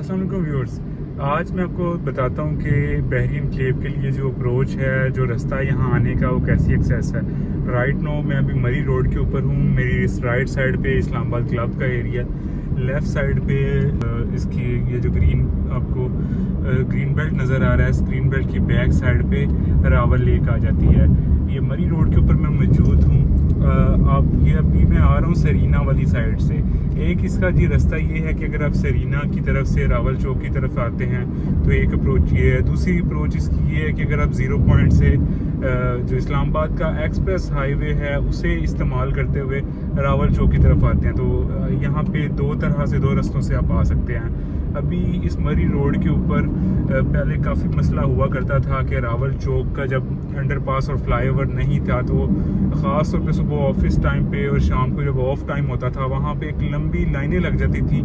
अस्सलाम वालेकुम व्यूअर्स। आज मैं आपको बताता हूँ कि बहरी एनक्लेव के लिए जो अप्रोच है, जो रास्ता यहाँ आने का, वो कैसी एक्सेस है। राइट नो मैं अभी मरी रोड के ऊपर हूँ। मेरी इस राइट साइड पे इस्लामाबाद क्लब का एरिया, लेफ़्ट साइड पे इसकी ये जो आपको ग्रीन बेल्ट नज़र आ रहा है, इस ग्रीन बेल्ट की बैक साइड पे रावल लेक आ जाती है। ये मरी रोड के ऊपर मैं मौजूद हूँ। आप ये अभी मैं आ रहा हूँ सरीना वाली साइड से। एक इसका जी रास्ता ये है कि अगर आप सरीना की तरफ से रावल चौक की तरफ आते हैं तो एक अप्रोच ये है। दूसरी अप्रोच इसकी ये है कि अगर आप ज़ीरो पॉइंट से जो इस्लामाबाद का एक्सप्रेस हाईवे है उसे इस्तेमाल करते हुए रावल चौक की तरफ आते हैं, तो यहाँ पे दो रास्तों से आप आ सकते हैं। अभी इस मरी रोड के ऊपर पहले काफ़ी मसला हुआ करता था कि रावल चौक का जब अंडरपास और फ्लाईओवर नहीं था तो ख़ास तौर पे सुबह ऑफिस टाइम पे और शाम को जब ऑफ टाइम होता था वहाँ पे एक लंबी लाइनें लग जाती थी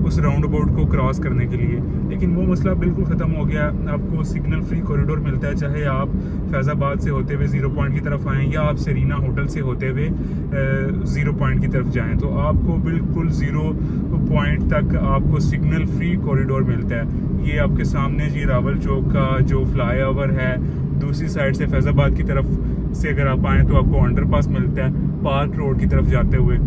उस राउंड अबाउट को क्रॉस करने के लिए। लेकिन वो मसला बिल्कुल ख़त्म हो गया। आपको सिग्नल फ्री कॉरिडोर मिलता है, चाहे आप फैज़ाबाद से होते हुए ज़ीरो पॉइंट की तरफ आएँ या आप सरीना होटल से होते हुए ज़ीरो पॉइंट की तरफ जाएँ, तो आपको बिल्कुल ज़ीरो पॉइंट तक आपको सिग्नल फ्री कॉरिडोर मिलता है। ये आपके सामने जी रावल चौक का जो फ्लाईओवर है, दूसरी साइड से फैज़ाबाद की तरफ से अगर आप आएँ तो आपको अंडरपास मिलता है पार्क रोड की तरफ जाते हुए।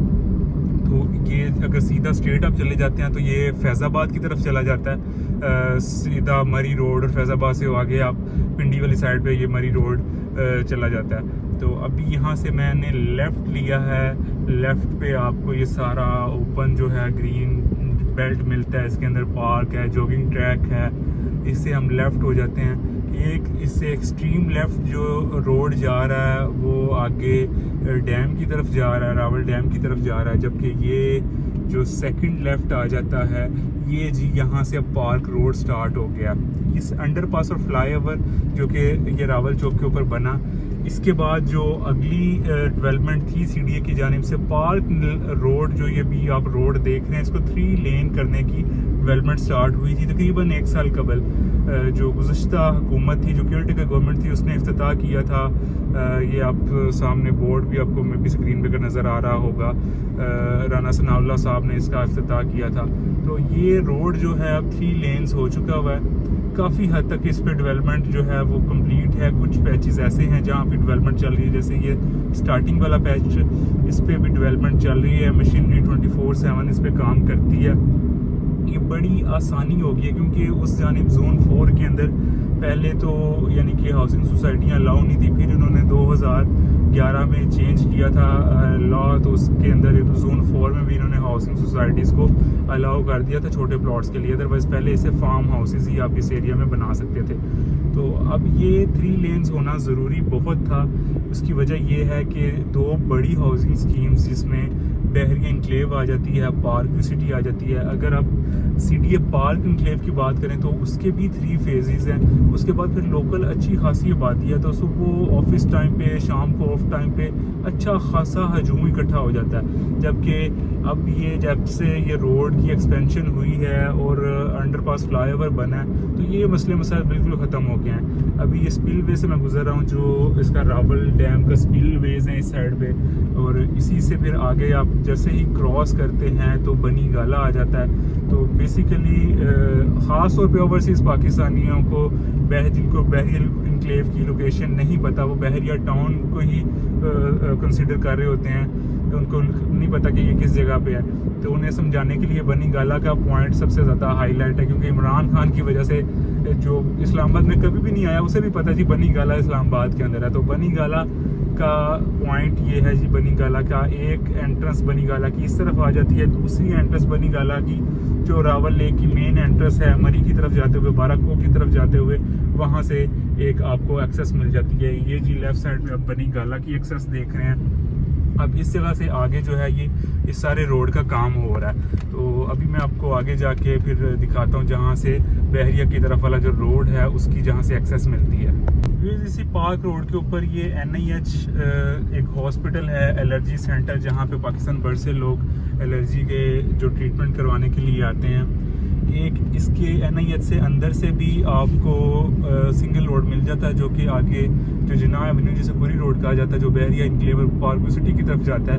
तो ये अगर सीधा स्ट्रेट आप चले जाते हैं तो ये फैज़ाबाद की तरफ चला जाता है, सीधा मरी रोड, और फैज़ाबाद से आगे आप पिंडी वाली साइड पे ये मरी रोड चला जाता है। तो अभी यहाँ से मैंने लेफ़्ट लिया है। लेफ़्ट पे आपको ये सारा ओपन जो है ग्रीन बेल्ट मिलता है, इसके अंदर पार्क है, जॉगिंग ट्रैक है। इससे हम लेफ़्ट हो जाते हैं। एक इससे एक्सट्रीम लेफ़्ट जो रोड जा रहा है वो आगे डैम की तरफ जा रहा है, रावल डैम की तरफ जा रहा है, जबकि ये जो सेकंड लेफ़्ट आ जाता है ये जी यहाँ से अब पार्क रोड स्टार्ट हो गया। इस अंडरपास और फ्लाईओवर जो कि ये रावल चौक के ऊपर बना, इसके बाद जो अगली डेवलपमेंट थी सीडीए की जानिब से पार्क रोड, जो ये भी आप रोड देख रहे हैं, इसको 3 लेन करने की डेवलपमेंट स्टार्ट हुई थी तकरीबन 1 साल कबल। जो गुज़श्ता हुकूमत थी, जो केयरटेकर गवर्नमेंट थी, उसने इफ्तिताह किया था। ये आप सामने बोर्ड भी आपको मे भी स्क्रीन पे नज़र आ रहा होगा। राना सनाउल्लाह साहब ने इसका इफ्तिताह किया था। तो ये रोड जो है अब 3 लेन्स हो चुका हुआ है। काफ़ी हद तक इस पे डेवलपमेंट जो है वो कंप्लीट है। कुछ पैचेस ऐसे हैं जहाँ पे डेवलपमेंट चल रही है, जैसे ये स्टार्टिंग वाला पैच, इस पे भी डेवलपमेंट चल रही है। मशीनरी 24/7 इस पे काम करती है। ये बड़ी आसानी हो गई है क्योंकि उस जानिब जोन 4 के अंदर पहले तो यानी कि हाउसिंग सोसाइटियाँ अलाउ नहीं थी, फिर इन्होंने 2011 में चेंज किया था लॉ, तो उसके अंदर तो जोन 4 में भी इन्होंने हाउसिंग सोसाइटीज़ को अलाउ कर दिया था छोटे प्लॉट्स के लिए। अदरवाइज़ पहले इसे फार्म हाउसेस ही आप इस एरिया में बना सकते थे। तो अब ये 3 लेन्स होना ज़रूरी बहुत था। उसकी वजह ये है कि 2 बड़ी हाउसिंग स्कीम्स जिसमें बहरी एनक्लेव आ जाती है, पार्क सिटी आ जाती है। अगर आप सीडीए पार्क एनक्लेव की बात करें तो उसके भी 3 फेजेस हैं। उसके बाद फिर लोकल अच्छी खासी आबादी है, तो सुबह ऑफिस टाइम पे, शाम को ऑफ टाइम पे अच्छा खासा हजूम इकट्ठा हो जाता है। जबकि अब ये जब से ये रोड की एक्सपेंशन हुई है और अंडरपास फ्लाईओवर बना है तो ये मसले मसाइल बिल्कुल ख़त्म हो गए हैं। अभी ये स्पिल वे से मैं गुजर रहा हूँ, जो इसका रावल डैम का स्पिल वेज है इस साइड पे, और इसी से फिर आगे आप जैसे ही क्रॉस करते हैं तो बनी गाला आ जाता है। तो बेसिकली ख़ास तौर पे ओवरसीज़ पाकिस्तानियों को जिनको बहरी एनक्लेव की लोकेशन नहीं पता, वो बहरिया टाउन को ही कंसिडर कर रहे होते हैं, उनको नहीं पता कि ये किस जगह पे है। तो उन्हें समझाने के लिए बनी गाला का पॉइंट सबसे ज़्यादा हाईलाइट है, क्योंकि इमरान खान की वजह से जो इस्लामाबाद में कभी भी नहीं आया उसे भी पता जी बनी गाला इस्लामाबाद के अंदर है। तो बनी गाला का पॉइंट ये है जी, बनी गाला का एक एंट्रेंस बनी गाला की इस तरफ आ जाती है, दूसरी एंट्रेंस बनी गाला की जो रावल लेक की मेन एंट्रेंस है, मरी की तरफ जाते हुए, बाराको की तरफ जाते हुए, वहाँ से एक आपको एक्सेस मिल जाती है। ये जी लेफ़्ट साइड पे आप बनी गाला की एक्सेस देख रहे हैं। अब इस जगह से आगे जो है ये इस सारे रोड का काम हो रहा है। तो अभी मैं आपको आगे जाके फिर दिखाता हूँ जहाँ से बहरिया की तरफ वाला जो रोड है उसकी जहाँ से एक्सेस मिलती है। इसी पार्क रोड के ऊपर ये NIH एक हॉस्पिटल है, एलर्जी सेंटर, जहाँ पे पाकिस्तान भर से लोग एलर्जी के जो ट्रीटमेंट करवाने के लिए आते हैं। एक इसके NIH से अंदर से भी आपको सिंगल रोड मिल जाता है, जो कि आगे जो जिन्ना एवेन्यू जिसे पूरी रोड कहा जाता है, जो बहरिया एनक्लेव पार्क सिटी की तरफ जाता है,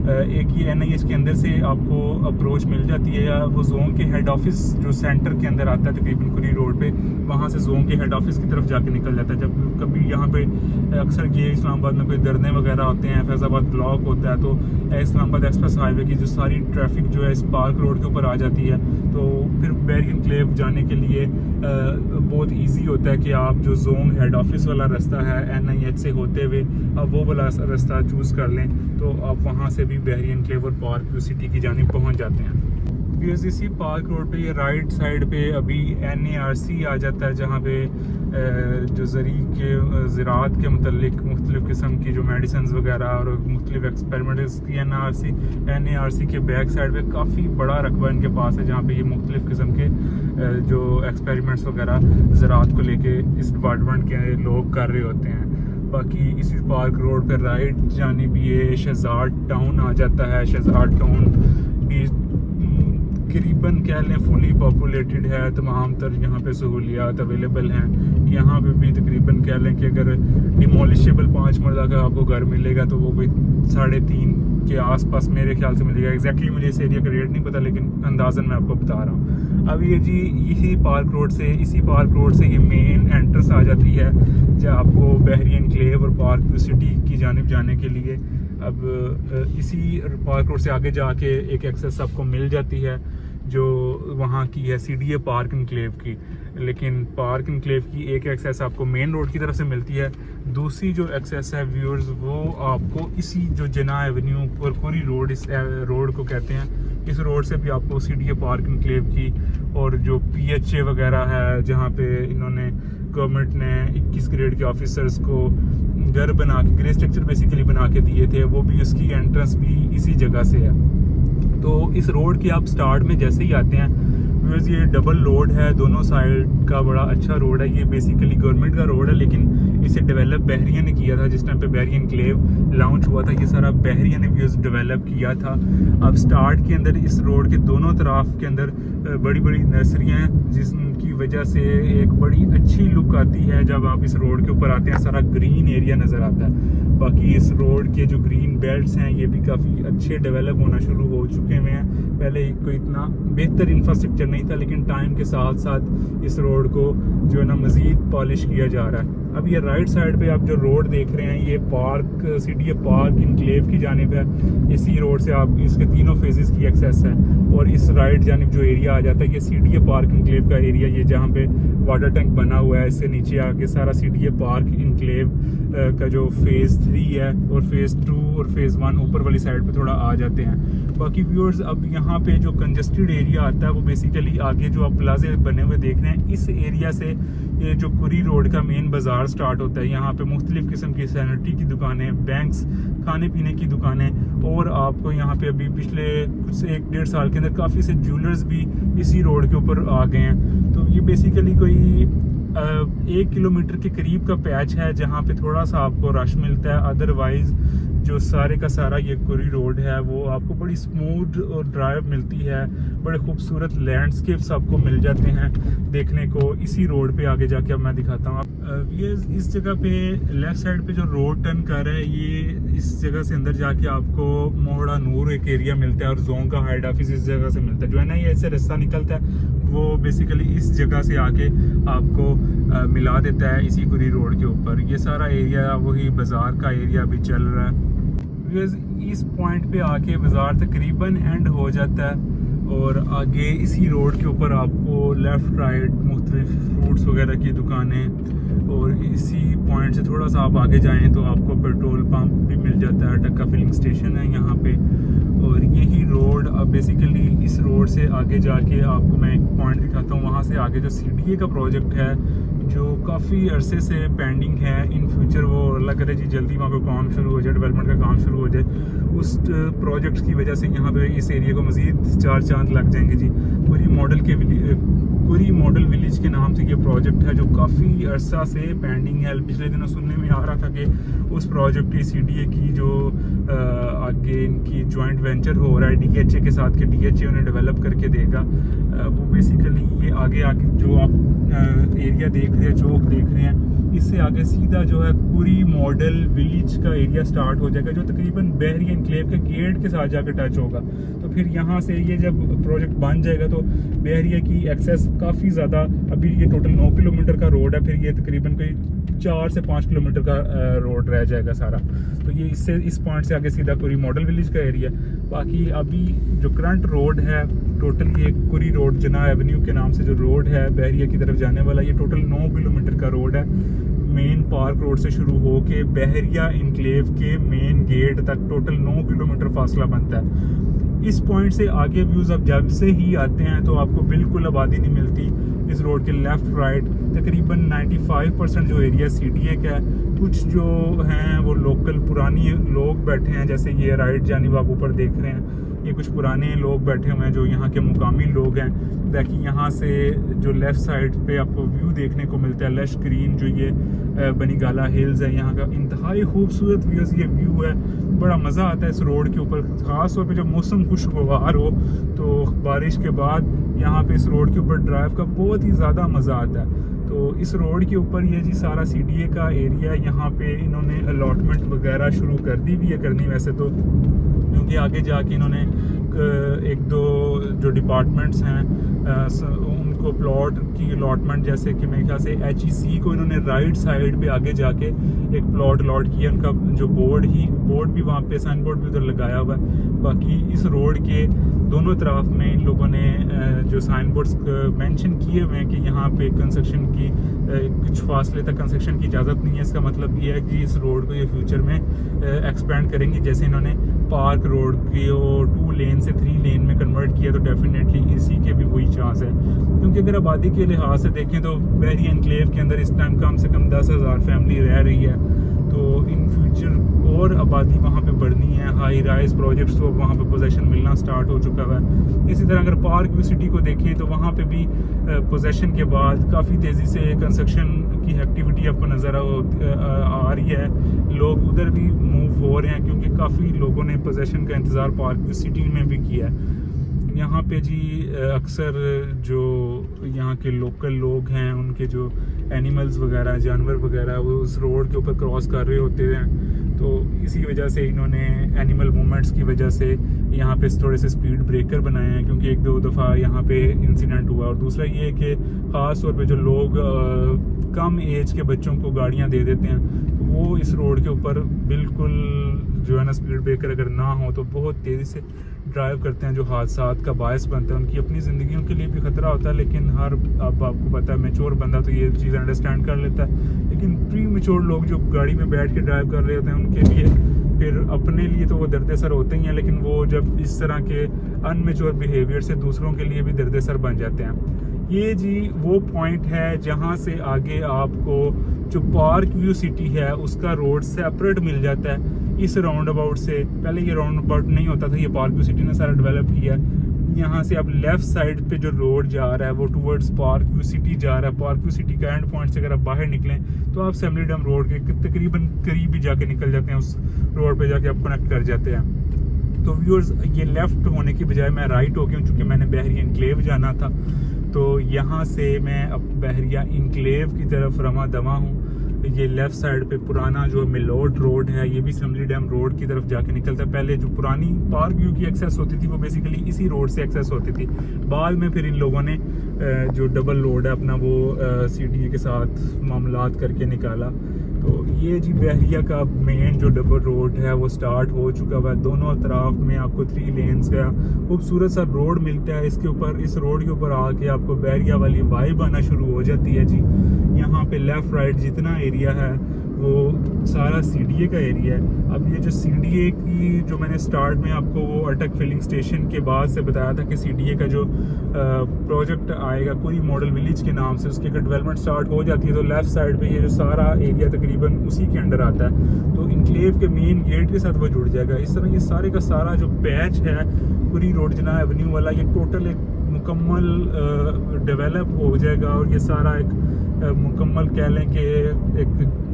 एक ये NIH के अंदर से आपको अप्रोच मिल जाती है, या वो जोन के हेड ऑफिस जो सेंटर के अंदर आता है तकरीबन कुरी रोड पे, वहाँ से जोन के हेड ऑफिस की तरफ जाके निकल जाता है। जब कभी यहाँ पे अक्सर ये इस्लामाबाद में कोई धरने वगैरह होते हैं, फैज़ाबाद ब्लॉक होता है, तो इस्लामाबाद एक्सप्रेस हाईवे की जो सारी ट्रैफिक जो है इस पार्क रोड के ऊपर आ जाती है। तो फिर बैरियर एनक्लेव जाने के लिए बहुत इजी होता है कि आप जो जोन हेड ऑफिस वाला रास्ता है NIH से होते हुए आप वो वाला रास्ता चूज़ कर लें, तो आप वहाँ से भी बैरियर एनक्लेव और पार्क व्यू सिटी की जानिब पहुँच जाते हैं। इसी पार्क रोड पे ये राइट साइड पे अभी NARC आ जाता है, जहाँ पे जो ज़राअत के मतलब मुख्तलिफ़ किस्म की जो मेडिसिन वगैरह और मुख्तलिफ एक्सपेरिमेंट्स की NARC के बैक साइड पे काफ़ी बड़ा रकबा इनके पास है, जहाँ पे ये मुख्तलिफ़ किस्म के जो एक्सपेरिमेंट्स वगैरह ज़राअत को लेके इस डिपार्टमेंट के लोग कर रहे होते हैं। बाकी इसी पार्क रोड पर राइट जानिब ये शहजाद टाउन आ जाता है। शहजाद टाउन भी तकरीबन कह लें फुली पॉपुलेटेड है, तमाम तर यहाँ पे सहूलियात अवेलेबल हैं। यहाँ पे भी तकरीबन कह लें कि अगर डिमोलिशेबल 5 मरला का आपको घर मिलेगा तो वो कोई 3.5 के आसपास मेरे ख्याल से मिलेगा। एग्जैक्टली मुझे इस एरिया का रेट नहीं पता, लेकिन अंदाज़न मैं आपको बता रहा हूँ। अब ये जी इसी पार्क रोड से ये मेन एंट्रेंस आ जाती है जहाँ आपको बैरियर एनक्लेव और पार्क व्यू सिटी की जानिब जाने के लिए। अब इसी पार्क रोड से आगे जाके एक एक्सेस आपको मिल जाती है जो वहाँ की है CDA पार्क एनक्लेव की, लेकिन पार्क एनक्लेव की एक एक्सेस आपको मेन रोड की तरफ से मिलती है। दूसरी जो एक्सेस है व्यूअर्स वो आपको इसी जो जिना एवेन्यू और पूरी रोड, इस रोड को कहते हैं, इस रोड से भी आपको CDA पार्क एनक्लेव की और जो PHA वगैरह है जहाँ पे इन्होंने गवर्नमेंट ने 21 ग्रेड के ऑफिसर्स को घर बना के ग्रे स्ट्रक्चर बेसिकली बना के दिए थे, वो भी उसकी एंट्रेंस भी इसी जगह से है। तो इस रोड के आप स्टार्ट में जैसे ही आते हैं ये डबल रोड है, दोनों साइड का बड़ा अच्छा रोड है। ये बेसिकली गवर्नमेंट का रोड है, लेकिन इसे डेवलप बहरिया ने किया था। जिस टाइम पे बैरियर एनक्लेव लॉन्च हुआ था ये सारा बहरिया ने भी डेवलप किया था। अब स्टार्ट के अंदर इस रोड के दोनों तरफ के अंदर बड़ी बड़ी नर्सरियाँ हैं, जिसकी वजह से एक बड़ी अच्छी लुक आती है। जब आप इस रोड के ऊपर आते हैं सारा ग्रीन एरिया नज़र आता है। बाकी इस रोड के जो ग्रीन बेल्ट्स हैं ये भी काफ़ी अच्छे डेवलप होना शुरू हो चुके हुए हैं। पहले कोई इतना बेहतर इंफ्रास्ट्रक्चर नहीं था, लेकिन टाइम के साथ साथ इस रोड को जो है ना मज़ीद पॉलिश किया जा रहा है। अब ये राइट साइड पे आप जो रोड देख रहे हैं ये पार्क CDA पार्क एनक्लेव की जानिब है। इसी रोड से आप इसके तीनों फेजेस की एक्सेस है। और इस राइट जानिब जो एरिया आ जाता है ये CDA पार्क एनक्लेव का एरिया, ये जहाँ पे वाटर टैंक बना हुआ है। इससे नीचे आके सारा CDA पार्क एनक्लेव का जो फेज़ 3 है और फेज़ 2 और फेज़ 1 ऊपर वाली साइड पे थोड़ा आ जाते हैं। बाकी व्यूअर्स अब यहाँ पे जो कंजस्टेड एरिया आता है वो बेसिकली आगे जो आप प्लाजे बने हुए देख रहे हैं इस एरिया से ये जो कुरी रोड का मेन बाज़ार स्टार्ट होता है। यहाँ पे मुख्तलिफ़ किस्म की सैनिटरी की दुकानें, बैंक्स, खाने पीने की दुकानें, और आपको यहाँ पे अभी पिछले कुछ 1-1.5 साल के अंदर काफ़ी से ज्वेलर्स भी इसी रोड के ऊपर आ गए हैं। तो ये बेसिकली कोई 1 किलोमीटर के करीब का पैच है जहाँ पे थोड़ा सा आपको रश मिलता है। अदरवाइज जो सारे का सारा ये कुरी रोड है वो आपको बड़ी स्मूथ और ड्राइव मिलती है। बड़े खूबसूरत लैंडस्केप्स आपको मिल जाते हैं देखने को इसी रोड पे। आगे जाके अब मैं दिखाता हूँ ये इस जगह पे लेफ़्ट साइड पे जो रोड टर्न कर रहा है ये इस जगह से अंदर जाके आपको मोहड़ा नूर एक एरिया मिलता है और जोन का हेड ऑफिस इस जगह से मिलता है। जो है ना ये ऐसे रास्ता निकलता है वो बेसिकली इस जगह से आके आपको मिला देता है इसी कुरी रोड के ऊपर। ये सारा एरिया वही बाज़ार का एरिया भी चल रहा है। इस पॉइंट पे आके बाज़ार तकरीबन एंड हो जाता है और आगे इसी रोड के ऊपर आपको लेफ़्ट राइट मुख्तलिफ फ्रूट्स वगैरह की दुकानें, और इसी पॉइंट से थोड़ा सा आप आगे जाएं तो आपको पेट्रोल पंप भी मिल जाता है। टक्का फिलिंग स्टेशन है यहाँ पे। और यही रोड अब बेसिकली इस रोड से आगे जाके आपको मैं एक पॉइंट दिखाता हूँ। वहाँ से आगे जो CDA का प्रोजेक्ट है जो काफ़ी अरसे से पेंडिंग है, इन फ्यूचर वो अल्लाह करे जी जल्दी वहाँ पे काम शुरू हो जाए, डेवलपमेंट का काम शुरू हो जाए। उस प्रोजेक्ट की वजह से यहाँ पे इस एरिया को मज़ीद 4 चांद लग जाएंगे जी। पूरी मॉडल विलेज के नाम से ये प्रोजेक्ट है, जो काफ़ी अरसा से पेंडिंग है। पिछले दिनों सुनने में आ रहा था कि उस प्रोजेक्ट की CDA की जो आगे इनकी जॉइंट वेंचर हो रहा है DHA के साथ, कि DHA उन्हें डेवलप करके देगा। वो बेसिकली ये आगे जो आप एरिया देख रहे हैं, चौक देख रहे हैं, इससे आगे सीधा जो है कुरी मॉडल विलेज का एरिया स्टार्ट हो जाएगा, जो तकरीबन बहरिया एनक्लेव के गेट के साथ जाकर टच होगा। तो फिर यहाँ से ये जब प्रोजेक्ट बन जाएगा तो बहरिया की एक्सेस काफ़ी ज़्यादा, अभी ये टोटल 9 किलोमीटर का रोड है, फिर ये तकरीबन कोई 4 से 5 किलोमीटर का रोड रह जाएगा सारा। तो ये इस पॉइंट से आगे सीधा कुरी मॉडल विलेज का एरिया। बाकी अभी जो करंट रोड है टोटल, ये कुरी रोड जना एवेन्यू के नाम से जो रोड है बहरिया की तरफ जाने वाला, ये टोटल 9 किलोमीटर का रोड है। मेन पार्क रोड से शुरू हो के बहरिया इनक्लेव के मेन गेट तक टोटल 9 किलोमीटर फासला बनता है। इस पॉइंट से आगे व्यूज़ अब जब से ही आते हैं तो आपको बिल्कुल आबादी नहीं मिलती। इस रोड के लेफ़्ट राइट तकरीबन 95% जो एरिया CDA का है। कुछ जो हैं वो लोकल पुरानी लोग बैठे हैं, जैसे ये राइट जानिब आप ऊपर देख रहे हैं, ये कुछ पुराने लोग बैठे हुए हैं जो यहाँ के मुकामी लोग हैं। ताकि यहाँ से जो लेफ़्ट साइड पे आपको व्यू देखने को मिलता है लश ग्रीन, जो ये बनीगाला हिल्स है, यहाँ का इंतहाई खूबसूरत ये व्यू है। बड़ा मज़ा आता है इस रोड के ऊपर, ख़ास तौर पे जब मौसम खुशगवार हो तो बारिश के बाद यहाँ पे इस रोड के ऊपर ड्राइव का बहुत ही ज़्यादा मज़ा आता है। तो इस रोड के ऊपर ये जी सारा CDA का एरिया, यहाँ पे इन्होंने अलॉटमेंट वगैरह शुरू कर दी भी है करनी वैसे तो, क्योंकि आगे जाके इन्होंने एक दो जो डिपार्टमेंट्स हैं उनको प्लॉट की अलॉटमेंट, जैसे कि मेरे ख्याल से HEC को इन्होंने राइट साइड पे आगे जाके एक प्लॉट अलॉट किया। उनका जो बोर्ड भी वहाँ पे, साइन बोर्ड भी उधर लगाया हुआ है। बाकी इस रोड के दोनों तरफ में इन लोगों ने जो साइन बोर्ड्स मेंशन किए हुए हैं कि यहाँ पे कंस्ट्रक्शन की कुछ फासले तक कंस्ट्रक्शन की इजाज़त नहीं है। इसका मतलब ये है कि इस रोड को ये फ्यूचर में एक्सपेंड करेंगे। जैसे इन्होंने पार्क रोड को 2 लेन से 3 लेन में कन्वर्ट किया, तो डेफिनेटली इसी के भी वही चांस है। क्योंकि अगर आबादी के लिहाज से देखें तो बहरिया एनक्लेव के अंदर इस टाइम कम से कम 10,000 फैमिली रह रही है। तो इन फ्यूचर और आबादी वहाँ पे बढ़नी है। हाई राइज प्रोजेक्ट्स तो वहाँ पे पोजेसन मिलना स्टार्ट हो चुका है। इसी तरह अगर पार्क व्यू सिटी को देखें तो वहाँ पे भी पोजेसन के बाद काफ़ी तेज़ी से कंस्ट्रक्शन की एक्टिविटी आपको नज़र आ रही है। लोग उधर भी मूव हो रहे हैं क्योंकि काफ़ी लोगों ने पोजेसन का इंतज़ार पार्क व्यू सिटी में भी किया है। यहाँ पे जी अक्सर जो यहाँ के लोकल लोग हैं, उनके जो एनिमल्स वगैरह, जानवर वगैरह, वो उस रोड के ऊपर क्रॉस कर रहे होते हैं। तो इसी वजह से इन्होंने एनिमल मूवमेंट्स की वजह से यहाँ पे थोड़े से स्पीड ब्रेकर बनाए हैं, क्योंकि 1-2 दफ़ा यहाँ पे इंसिडेंट हुआ। और दूसरा ये कि ख़ास तौर पे जो लोग कम एज के बच्चों को गाड़ियाँ दे देते हैं, तो वो इस रोड के ऊपर बिल्कुल जो है ना स्पीड ब्रेकर अगर ना हो तो बहुत तेज़ी से ड्राइव करते हैं, जो हादसात का बायस बनता है। उनकी अपनी ज़िंदगियों के लिए भी ख़तरा होता है, लेकिन अब आपको पता है मैच्योर बंदा तो ये चीज़ अंडरस्टैंड कर लेता है। लेकिन प्री मैच्योर लोग जो गाड़ी में बैठ के ड्राइव कर रहे होते हैं, उनके लिए फिर अपने लिए तो वो दर्द-ए-सर होते ही हैं, लेकिन वो जब इस तरह के अनमेच्योर बिहेवियर से दूसरों के लिए भी दर्द-ए-सर बन जाते हैं। ये जी वो पॉइंट है जहाँ से आगे आपको जो पार्क व्यू सिटी है उसका रोड सेपरेट मिल जाता है इस राउंड अबाउट से। पहले ये राउंड अबाउट नहीं होता था, ये पार्क व्यू सिटी ने सारा डेवलप किया। यहाँ से अब लेफ़्ट साइड पे जो रोड जा रहा है वो टूवर्ड्स पार्क व्यू सिटी जा रहा है। पार्क व्यू सिटी का एंड पॉइंट से अगर आप बाहर निकलें तो आप सेमली डैम रोड के तकरीबन करीब ही जाके निकल जाते हैं, उस रोड पे जाके आप कनेक्ट कर जाते हैं। तो व्यूअर्स, ये लेफ़्ट होने की बजाय मैं राइट हो गया हूँ, चूँकि मैंने बहरिया इनक्लेव जाना था। तो यहाँ से मैं अब बहरिया इनक्लेव की तरफ रमा दमा हूँ। ये लेफ़्ट साइड पे पुराना जो मिलोट रोड है, ये भी सिमली डैम रोड की तरफ जाके निकलता है। पहले जो पुरानी पार्क व्यू की एक्सेस होती थी वो बेसिकली इसी रोड से एक्सेस होती थी। बाद में फिर इन लोगों ने जो डबल रोड है अपना वो CDA के साथ मामलात करके निकाला। तो ये जी बहरिया का मेन जो डबल रोड है वो स्टार्ट हो चुका हुआ है। दोनों तरफ में आपको 3 लेन्स का खूबसूरत सा रोड मिलता है। इसके ऊपर, इस रोड के ऊपर आके आपको बहरिया वाली वाइब आना शुरू हो जाती है जी। यहाँ पे लेफ़्ट राइट जितना एरिया है वो सारा CDA का एरिया है। अब ये जो CDA की जो मैंने स्टार्ट में आपको वो अटक फिलिंग स्टेशन के बाद से बताया था कि CDA का जो प्रोजेक्ट आएगा कोई मॉडल विलेज के नाम से, उसकी अगर डेवलपमेंट स्टार्ट हो जाती है तो लेफ़्ट साइड पे ये जो सारा एरिया तकरीबन उसी के अंडर आता है। तो इनक्लेव के मेन गेट के साथ वो जुड़ जाएगा। इस तरह ये सारे का सारा जो पैच है पूरी रोड जना एवेन्यू वाला, ये टोटल एक मुकम्मल डेवलप हो जाएगा और ये सारा एक मुकम्मल कह लें कि एक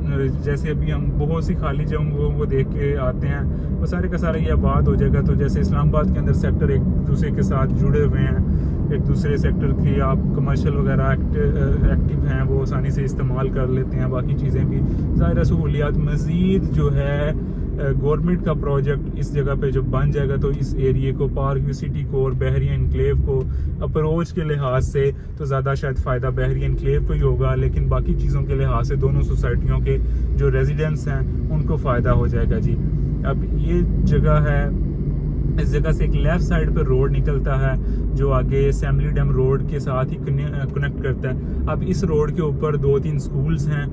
जैसे अभी हम बहुत सी खाली जगहों को देख के आते हैं, वो सारे का सारा ये आबाद हो जाएगा। तो जैसे इस्लामाबाद के अंदर सेक्टर एक दूसरे के साथ जुड़े हुए हैं, एक दूसरे सेक्टर की आप कमर्शियल वगैरह एक्टिव हैं, वो आसानी से इस्तेमाल कर लेते हैं। बाकी चीज़ें भी ज़ाहिर सहूलियात मज़ीद जो है गवर्नमेंट का प्रोजेक्ट इस जगह पे जब बन जाएगा तो इस एरिए को, पार्क व्यू सिटी को और बहरिया इनक्लेव को अप्रोच के लिहाज से तो ज़्यादा शायद फ़ायदा बहरिया इनक्लेव को ही होगा, लेकिन बाकी चीज़ों के लिहाज से दोनों सोसाइटियों के जो रेजिडेंट्स हैं उनको फ़ायदा हो जाएगा जी। अब ये जगह है, इस जगह से एक लेफ़्ट साइड पर रोड निकलता है जो आगे असेंबली डैम रोड के साथ ही कनेक्ट करता है। अब इस रोड के ऊपर 2-3 स्कूल्स हैं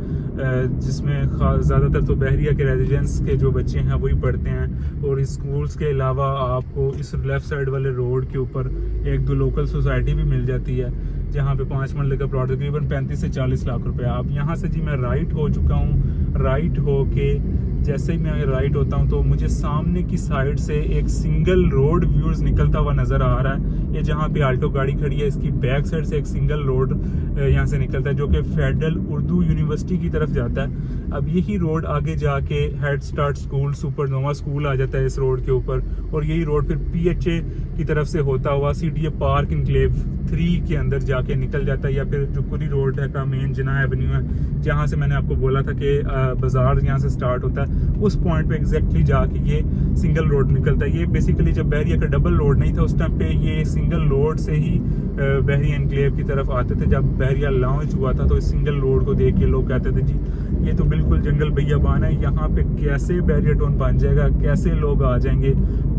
जिसमें ज़्यादातर तो बहरिया के रेजिडेंट्स के जो बच्चे हैं वही पढ़ते हैं, और इस स्कूल्स के अलावा आपको इस लेफ़्ट साइड वाले रोड के ऊपर 1-2 लोकल सोसाइटी भी मिल जाती है जहाँ पे 5 मरले का प्लॉट तकरीबन 35 से 40 लाख रुपया। अब यहाँ से जी मैं राइट हो चुका हूँ। राइट हो के जैसे ही मैं राइट होता हूँ तो मुझे सामने की साइड से एक सिंगल रोड व्यूज निकलता हुआ नज़र आ रहा है। ये जहाँ पे आल्टो गाड़ी खड़ी है इसकी बैक साइड से एक सिंगल रोड यहाँ से निकलता है जो कि फेडरल उर्दू यूनिवर्सिटी की तरफ जाता है। अब यही रोड आगे जाके head start school, supernova school आ जाता है इस रोड के ऊपर, और यही रोड फिर PHA की तरफ से होता हुआ CDA पार्क इनक्लेव 3 के अंदर जाके निकल जाता है, या फिर जो पूरी रोड है का मेन जिना एवेन्यू है जहाँ से मैंने आपको बोला था कि बाजार यहाँ से स्टार्ट होता है, उस पॉइंट पे एग्जैक्टली जाके ये सिंगल रोड निकलता है। ये बेसिकली जब बहरिया का डबल रोड नहीं था उस टाइम पे ये सिंगल रोड से ही बहरिया एनक्लेव की तरफ आते थे। जब बहरिया लॉन्च हुआ था तो इस सिंगल रोड को देख के लोग कहते थे जी ये तो बिल्कुल जंगल बियाबान है, यहाँ पे कैसे बहरिया टाउन बन जाएगा, कैसे लोग आ जाएंगे।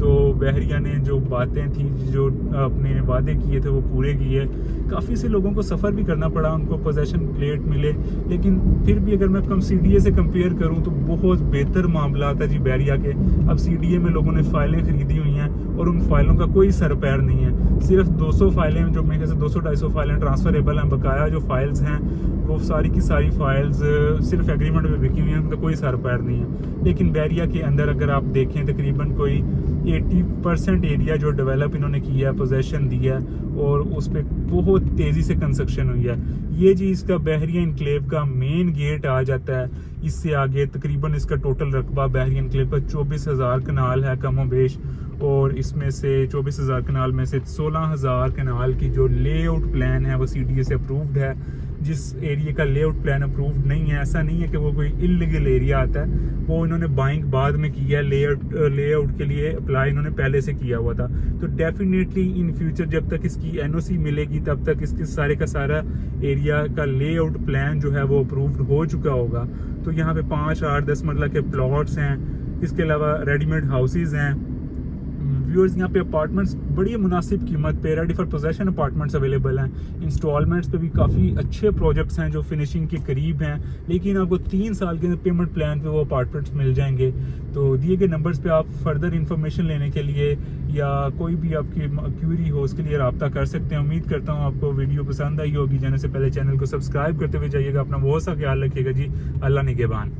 तो बहरिया ने जो बातें थी, जो अपने वादे किए थे वो पूरे किए। काफ़ी से लोगों को सफ़र भी करना पड़ा, उनको पोजेशन प्लेट मिले, लेकिन फिर भी अगर मैं CDA से कंपेयर करूं तो बहुत बेहतर मामला था जी बहरिया के। अब CDA में लोगों ने फाइलें खरीदी हुई हैं और उन फाइलों का कोई सर पैर नहीं है। सिर्फ 200 फाइलें, जो मेरे से 200-250 फाइलें ट्रांसफरेबल हैं, बकाया जो फाइल्स हैं वो सारी की सारी फाइल्स सिर्फ एग्रीमेंट में बिकी हुई हैं, उनका कोई सर पैर नहीं है। लेकिन बहरिया के अंदर अगर आप देखें तकरीबन कोई 80% एरिया जो डेवलप इन्होंने किया है, पोजेशन दिया है, और उस पर बहुत तेज़ी से कंस्ट्रक्शन हुई है। ये जी इसका बहरिया इनक्लेव का मेन गेट आ जाता है। इससे आगे तकरीबन इसका टोटल रकबा बहरिया इनक्लेव का 24,000 कनाल है कमो बेश, और इसमें से 24,000 कनाल में से 16,000 कनाल की जो लेआउट प्लान है वो CDA से अप्रूव्ड है। जिस एरिया का लेआउट प्लान अप्रूव्ड नहीं है, ऐसा नहीं है कि वो कोई इलीगल एरिया आता है, वो इन्होंने बाइंग बाद में किया है। लेआउट के लिए अप्लाई इन्होंने पहले से किया हुआ था। तो डेफिनेटली इन फ्यूचर जब तक इसकी NOC मिलेगी तब तक इसके सारे का सारा एरिया का लेआउट प्लान जो है वो अप्रूव्ड हो चुका होगा। तो यहाँ पे 5, 8, 10 मरला के प्लॉट्स हैं, इसके अलावा रेडीमेड हाउसेज हैं। व्यूअर्स यहाँ पे अपार्टमेंट्स बड़ी मुनासिब कीमत पे ready for possession apartments available हैं। इंस्टॉलमेंट्स पे भी काफ़ी अच्छे प्रोजेक्ट्स हैं जो फिनिशिंग के करीब हैं, लेकिन आपको 3 साल के अंदर पेमेंट प्लान पे वो अपार्टमेंट्स मिल जाएंगे। तो दिए गए नंबर्स पे आप फर्दर इन्फॉर्मेशन लेने के लिए या कोई भी आपकी क्यूरी हो उसके लिए रब्ता कर सकते हैं। उम्मीद करता हूँ आपको वीडियो पसंद आई होगी। जाने से पहले चैनल को सब्सक्राइब करते हुए जाइएगा। अपना बहुत सा ख्याल रखिएगा जी। अल्लाह निगहबान।